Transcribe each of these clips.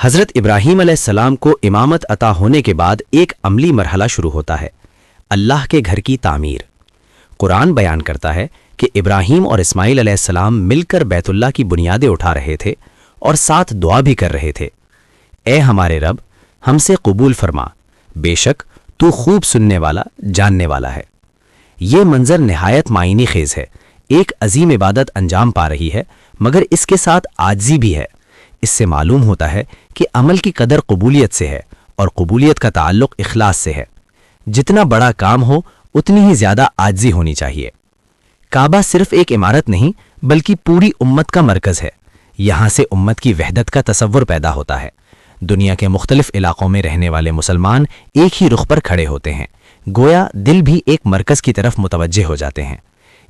حضرت ابراہیم علیہ السلام کو امامت عطا ہونے کے بعد ایک عملی مرحلہ شروع ہوتا ہے، اللہ کے گھر کی تعمیر۔ قرآن بیان کرتا ہے کہ ابراہیم اور اسماعیل علیہ السلام مل کر بیت اللہ کی بنیادیں اٹھا رہے تھے اور ساتھ دعا بھی کر رہے تھے، اے ہمارے رب، ہم سے قبول فرما، بے شک تو خوب سننے والا، جاننے والا ہے۔ یہ منظر نہایت معنی خیز ہے، ایک عظیم عبادت انجام پا رہی ہے، مگر اس کے ساتھ عاجزی بھی ہے۔ اس سے معلوم ہوتا ہے کہ عمل کی قدر قبولیت سے ہے اور قبولیت کا تعلق اخلاص سے ہے۔ جتنا بڑا کام ہو اتنی ہی زیادہ عاجزی ہونی چاہیے۔ کعبہ صرف ایک عمارت نہیں بلکہ پوری امت کا مرکز ہے۔ یہاں سے امت کی وحدت کا تصور پیدا ہوتا ہے۔ دنیا کے مختلف علاقوں میں رہنے والے مسلمان ایک ہی رخ پر کھڑے ہوتے ہیں، گویا دل بھی ایک مرکز کی طرف متوجہ ہو جاتے ہیں۔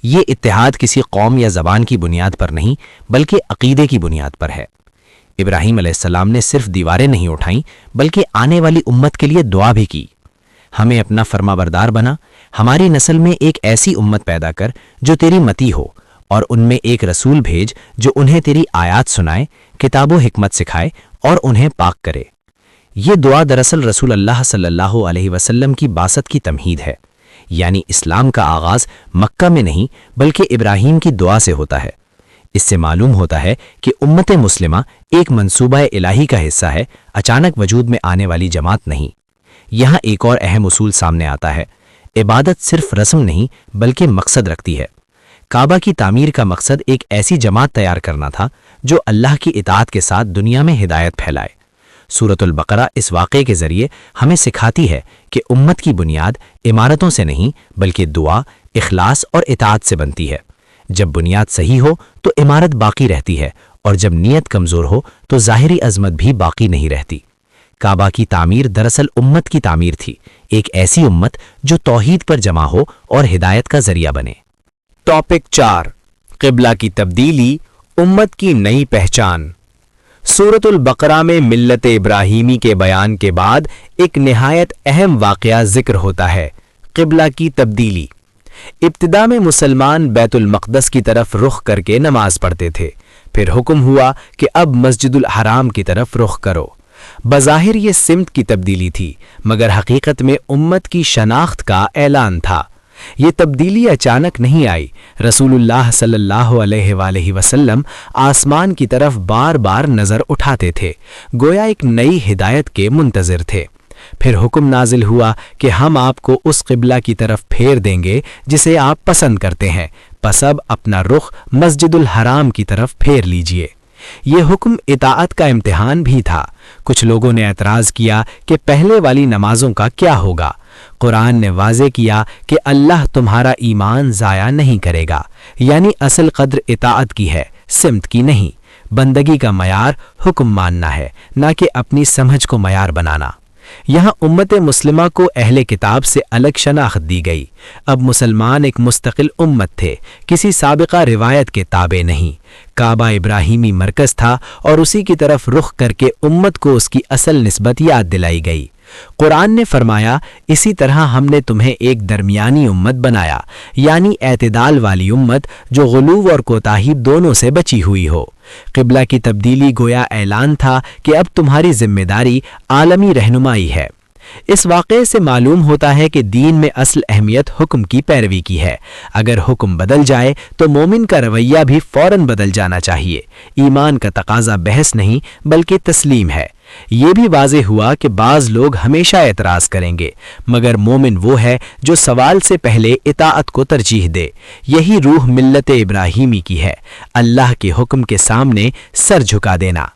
یہ اتحاد کسی قوم یا زبان کی بنیاد پر نہیں بلکہ عقیدے کی بنیاد پر ہے۔ ابراہیم علیہ السلام نے صرف دیواریں نہیں اٹھائیں بلکہ آنے والی امت کے لیے دعا بھی کی، ہمیں اپنا فرما بردار بنا، ہماری نسل میں ایک ایسی امت پیدا کر جو تیری متی ہو، اور ان میں ایک رسول بھیج جو انہیں تیری آیات سنائے، کتاب و حکمت سکھائے اور انہیں پاک کرے۔ یہ دعا دراصل رسول اللہ صلی اللہ علیہ وسلم کی بعثت کی تمہید ہے، یعنی اسلام کا آغاز مکہ میں نہیں بلکہ ابراہیم کی دعا سے ہوتا ہے۔ اس سے معلوم ہوتا ہے کہ امت مسلمہ ایک منصوبہ الہی کا حصہ ہے، اچانک وجود میں آنے والی جماعت نہیں۔ یہاں ایک اور اہم اصول سامنے آتا ہے، عبادت صرف رسم نہیں بلکہ مقصد رکھتی ہے۔ کعبہ کی تعمیر کا مقصد ایک ایسی جماعت تیار کرنا تھا جو اللہ کی اطاعت کے ساتھ دنیا میں ہدایت پھیلائے۔ سورۃ البقرہ اس واقعے کے ذریعے ہمیں سکھاتی ہے کہ امت کی بنیاد عمارتوں سے نہیں بلکہ دعا، اخلاص اور اطاعت سے بنتی ہے۔ جب بنیاد صحیح ہو تو عمارت باقی رہتی ہے، اور جب نیت کمزور ہو تو ظاہری عظمت بھی باقی نہیں رہتی۔ کعبہ کی تعمیر دراصل امت کی تعمیر تھی، ایک ایسی امت جو توحید پر جمع ہو اور ہدایت کا ذریعہ بنے۔ ٹاپک 4، قبلہ کی تبدیلی، امت کی نئی پہچان۔ سورۃ البقرہ میں ملت ابراہیمی کے بیان کے بعد ایک نہایت اہم واقعہ ذکر ہوتا ہے، قبلہ کی تبدیلی۔ ابتدا میں مسلمان بیت المقدس کی طرف رخ کر کے نماز پڑھتے تھے، پھر حکم ہوا کہ اب مسجد الحرام کی طرف رخ کرو۔ بظاہر یہ سمت کی تبدیلی تھی، مگر حقیقت میں امت کی شناخت کا اعلان تھا۔ یہ تبدیلی اچانک نہیں آئی، رسول اللہ صلی اللہ علیہ وآلہ وسلم آسمان کی طرف بار بار نظر اٹھاتے تھے، گویا ایک نئی ہدایت کے منتظر تھے۔ پھر حکم نازل ہوا کہ ہم آپ کو اس قبلہ کی طرف پھیر دیں گے جسے آپ پسند کرتے ہیں، پس اب اپنا رخ مسجد الحرام کی طرف پھیر لیجئے۔ یہ حکم اطاعت کا امتحان بھی تھا۔ کچھ لوگوں نے اعتراض کیا کہ پہلے والی نمازوں کا کیا ہوگا؟ قرآن نے واضح کیا کہ اللہ تمہارا ایمان ضائع نہیں کرے گا، یعنی اصل قدر اطاعت کی ہے، سمت کی نہیں۔ بندگی کا معیار حکم ماننا ہے، نہ کہ اپنی سمجھ کو معیار بنانا۔ یہاں امت مسلمہ کو اہل کتاب سے الگ شناخت دی گئی۔ اب مسلمان ایک مستقل امت تھے، کسی سابقہ روایت کے تابع نہیں۔ کعبہ ابراہیمی مرکز تھا اور اسی کی طرف رخ کر کے امت کو اس کی اصل نسبت یاد دلائی گئی۔ قرآن نے فرمایا، اسی طرح ہم نے تمہیں ایک درمیانی امت بنایا، یعنی اعتدال والی امت جو غلو اور کوتاہی دونوں سے بچی ہوئی ہو۔ قبلہ کی تبدیلی گویا اعلان تھا کہ اب تمہاری ذمہ داری عالمی رہنمائی ہے۔ اس واقعے سے معلوم ہوتا ہے کہ دین میں اصل اہمیت حکم کی پیروی کی ہے۔ اگر حکم بدل جائے تو مومن کا رویہ بھی فوراً بدل جانا چاہیے۔ ایمان کا تقاضا بحث نہیں بلکہ تسلیم ہے۔ یہ بھی واضح ہوا کہ بعض لوگ ہمیشہ اعتراض کریں گے، مگر مومن وہ ہے جو سوال سے پہلے اطاعت کو ترجیح دے۔ یہی روح ملت ابراہیمی کی ہے، اللہ کے حکم کے سامنے سر جھکا دینا۔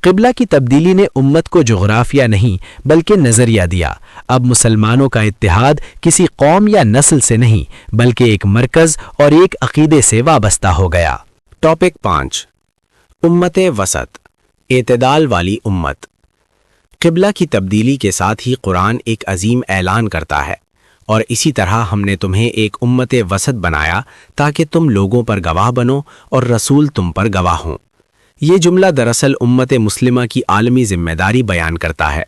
قبلہ کی تبدیلی نے امت کو جغرافیہ نہیں بلکہ نظریہ دیا۔ اب مسلمانوں کا اتحاد کسی قوم یا نسل سے نہیں بلکہ ایک مرکز اور ایک عقیدے سے وابستہ ہو گیا۔ ٹاپک 5، امت وسط، اعتدال والی امت۔ قبلہ کی تبدیلی کے ساتھ ہی قرآن ایک عظیم اعلان کرتا ہے، اور اسی طرح ہم نے تمہیں ایک امت وسط بنایا تاکہ تم لوگوں پر گواہ بنو اور رسول تم پر گواہ ہوں۔ یہ جملہ دراصل امت مسلمہ کی عالمی ذمہ داری بیان کرتا ہے۔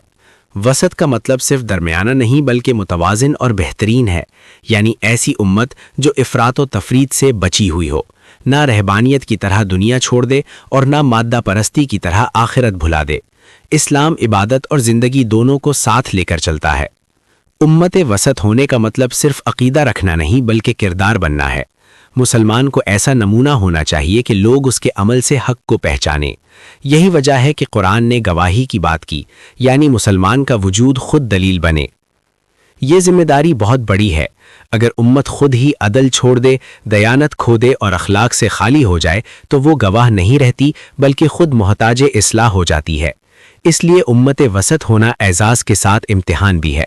وسط کا مطلب صرف درمیانہ نہیں بلکہ متوازن اور بہترین ہے، یعنی ایسی امت جو افراط و تفریط سے بچی ہوئی ہو، نہ رہبانیت کی طرح دنیا چھوڑ دے اور نہ مادہ پرستی کی طرح آخرت بھلا دے۔ اسلام عبادت اور زندگی دونوں کو ساتھ لے کر چلتا ہے۔ امت وسط ہونے کا مطلب صرف عقیدہ رکھنا نہیں بلکہ کردار بننا ہے۔ مسلمان کو ایسا نمونہ ہونا چاہیے کہ لوگ اس کے عمل سے حق کو پہچانیں۔ یہی وجہ ہے کہ قرآن نے گواہی کی بات کی، یعنی مسلمان کا وجود خود دلیل بنے۔ یہ ذمہ داری بہت بڑی ہے۔ اگر امت خود ہی عدل چھوڑ دے، دیانت کھو دے اور اخلاق سے خالی ہو جائے تو وہ گواہ نہیں رہتی بلکہ خود محتاج اصلاح ہو جاتی ہے۔ اس لیے امت وسط ہونا اعزاز کے ساتھ امتحان بھی ہے۔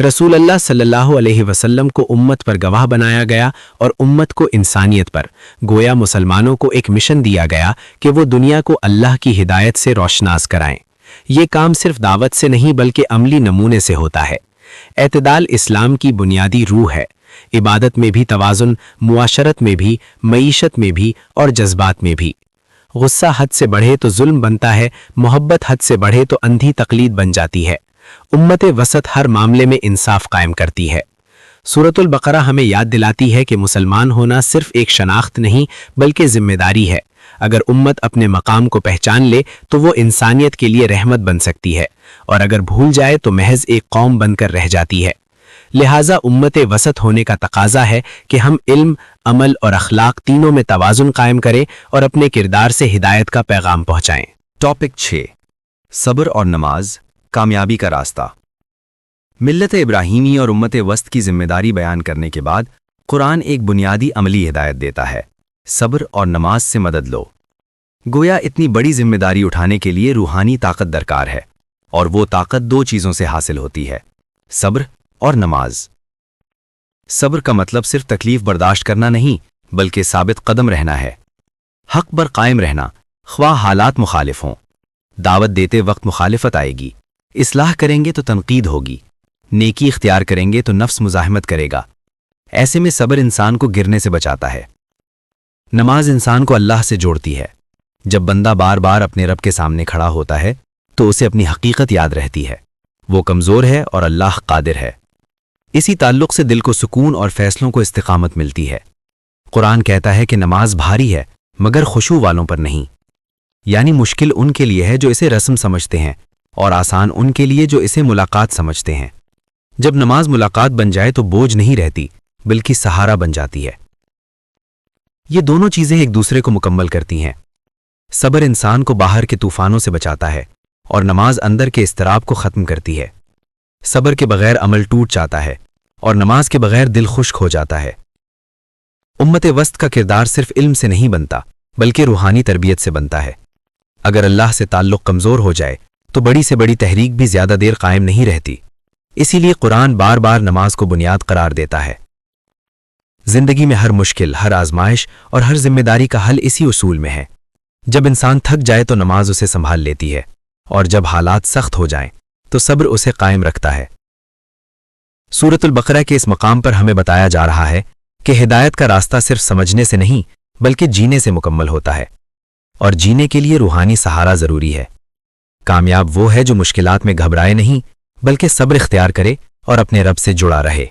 رسول اللہ صلی اللہ علیہ وسلم کو امت پر گواہ بنایا گیا اور امت کو انسانیت پر، گویا مسلمانوں کو ایک مشن دیا گیا کہ وہ دنیا کو اللہ کی ہدایت سے روشناس کرائیں۔ یہ کام صرف دعوت سے نہیں بلکہ عملی نمونے سے ہوتا ہے۔ اعتدال اسلام کی بنیادی روح ہے۔ عبادت میں بھی توازن، معاشرت میں بھی، معیشت میں بھی اور جذبات میں بھی۔ غصہ حد سے بڑھے تو ظلم بنتا ہے، محبت حد سے بڑھے تو اندھی تقلید بن جاتی ہے۔ امت وسط ہر معاملے میں انصاف قائم کرتی ہے۔ سورۃ البقرہ ہمیں یاد دلاتی ہے کہ مسلمان ہونا صرف ایک شناخت نہیں بلکہ ذمہ داری ہے۔ اگر امت اپنے مقام کو پہچان لے تو وہ انسانیت کے لیے رحمت بن سکتی ہے، اور اگر بھول جائے تو محض ایک قوم بن کر رہ جاتی ہے۔ لہٰذا امت وسط ہونے کا تقاضا ہے کہ ہم علم، عمل اور اخلاق تینوں میں توازن قائم کریں اور اپنے کردار سے ہدایت کا پیغام پہنچائیں۔ ٹاپک 6، صبر اور نماز، کامیابی کا راستہ۔ ملت ابراہیمی اور امت وسط کی ذمہ داری بیان کرنے کے بعد قرآن ایک بنیادی عملی ہدایت دیتا ہے: صبر اور نماز سے مدد لو۔ گویا اتنی بڑی ذمہ داری اٹھانے کے لیے روحانی طاقت درکار ہے، اور وہ طاقت دو چیزوں سے حاصل ہوتی ہے: صبر اور نماز۔ صبر کا مطلب صرف تکلیف برداشت کرنا نہیں بلکہ ثابت قدم رہنا ہے۔ حق پر قائم رہنا، خواہ حالات مخالف ہوں۔ دعوت دیتے وقت مخالفت آئے گی، اصلاح کریں گے تو تنقید ہوگی، نیکی اختیار کریں گے تو نفس مزاحمت کرے گا۔ ایسے میں صبر انسان کو گرنے سے بچاتا ہے۔ نماز انسان کو اللہ سے جوڑتی ہے۔ جب بندہ بار بار اپنے رب کے سامنے کھڑا ہوتا ہے تو اسے اپنی حقیقت یاد رہتی ہے، وہ کمزور ہے اور اللہ قادر ہے۔ اسی تعلق سے دل کو سکون اور فیصلوں کو استقامت ملتی ہے۔ قرآن کہتا ہے کہ نماز بھاری ہے مگر خشوع والوں پر نہیں، یعنی مشکل ان کے لیے ہے جو اسے رسم سمجھتے ہیں اور آسان ان کے لیے جو اسے ملاقات سمجھتے ہیں۔ جب نماز ملاقات بن جائے تو بوجھ نہیں رہتی بلکہ سہارا بن جاتی ہے۔ یہ دونوں چیزیں ایک دوسرے کو مکمل کرتی ہیں۔ صبر انسان کو باہر کے طوفانوں سے بچاتا ہے اور نماز اندر کے اضطراب کو ختم کرتی ہے۔ صبر کے بغیر عمل ٹوٹ جاتا ہے اور نماز کے بغیر دل خشک ہو جاتا ہے۔ امت وسط کا کردار صرف علم سے نہیں بنتا بلکہ روحانی تربیت سے بنتا ہے۔ اگر اللہ سے تعلق کمزور ہو جائے تو بڑی سے بڑی تحریک بھی زیادہ دیر قائم نہیں رہتی۔ اسی لیے قرآن بار بار نماز کو بنیاد قرار دیتا ہے۔ زندگی میں ہر مشکل، ہر آزمائش اور ہر ذمہ داری کا حل اسی اصول میں ہے۔ جب انسان تھک جائے تو نماز اسے سنبھال لیتی ہے، اور جب حالات سخت ہو جائیں تو صبر اسے قائم رکھتا ہے۔ سورۃ البقرہ کے اس مقام پر ہمیں بتایا جا رہا ہے کہ ہدایت کا راستہ صرف سمجھنے سے نہیں بلکہ جینے سے مکمل ہوتا ہے، اور جینے کے لیے روحانی سہارا ضروری ہے۔ کامیاب وہ ہے جو مشکلات میں گھبرائے نہیں بلکہ صبر اختیار کرے اور اپنے رب سے جڑا رہے۔